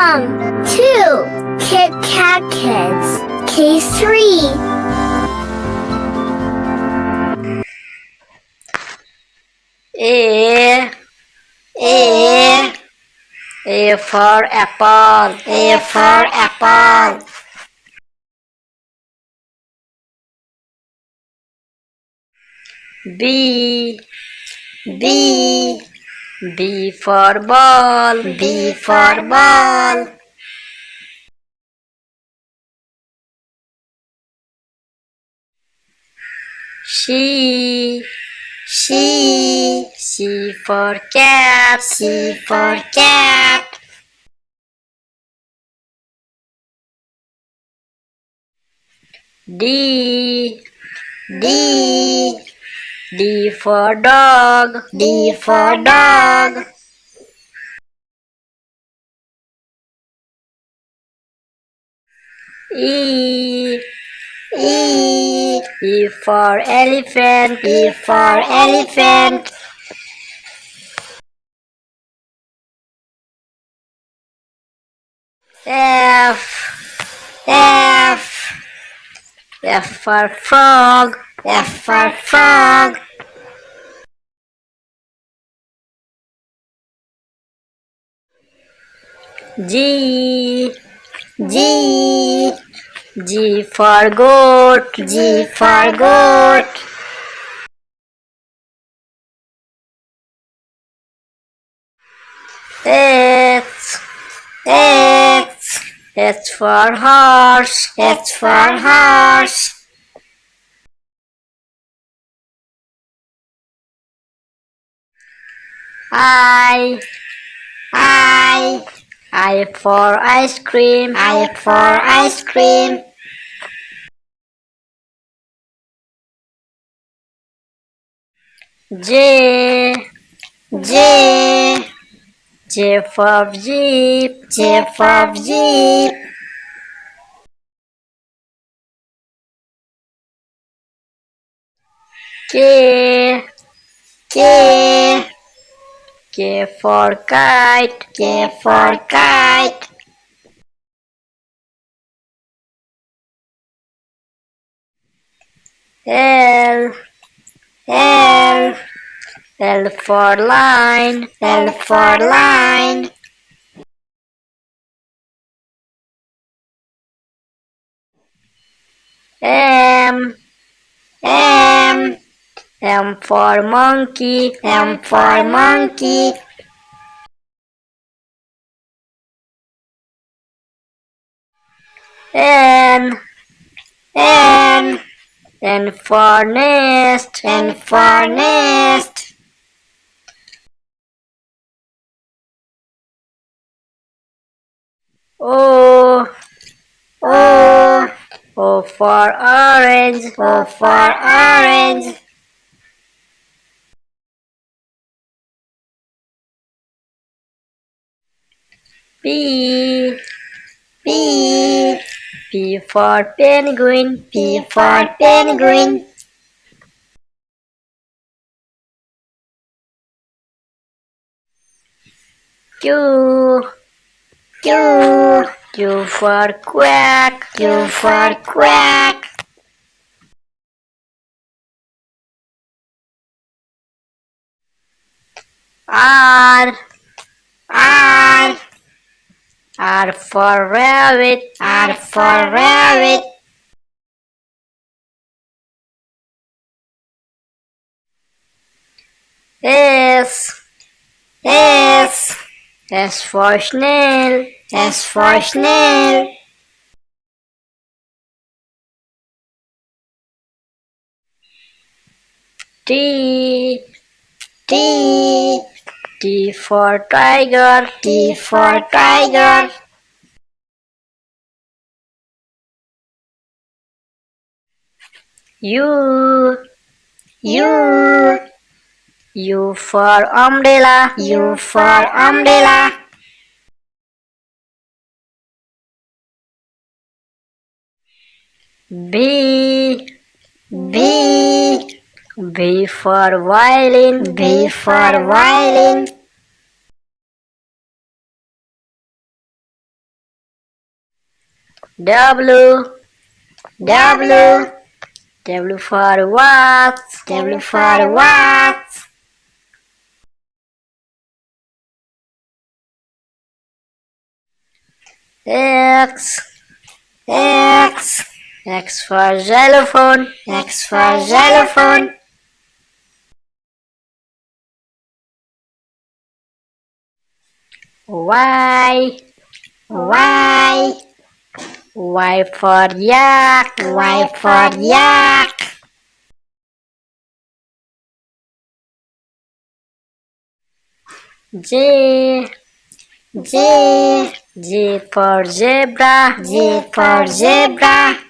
2. Kit Kat Kids. K3. A for apple. A for apple. B for ball. B for ball. C for cat. C for cat. D for dog. D for dog. E for elephant. E for elephant. F for frog. F for frog. G for goat. G for goat. H for horse. H for horse. I for ice cream. I for ice cream. J for jeep. J for jeep. K for kite. K for kite. L for line. L for line. M for monkey. M for monkey. N for nest. N for nest. O for orange. O for orange. P for penguin. P for penguin. Q for quack. Q for quack. R for rabbit. R for rabbit. S for snail. S for snail. T for tiger. T for tiger. U for umbrella. U for umbrella. B for violin. B for violin. W. W. W for watch. W for watch. X. X. X for xylophone. X for xylophone. Y. Y. Y for yak. Y for yak. J. J. J for zebra. J for zebra.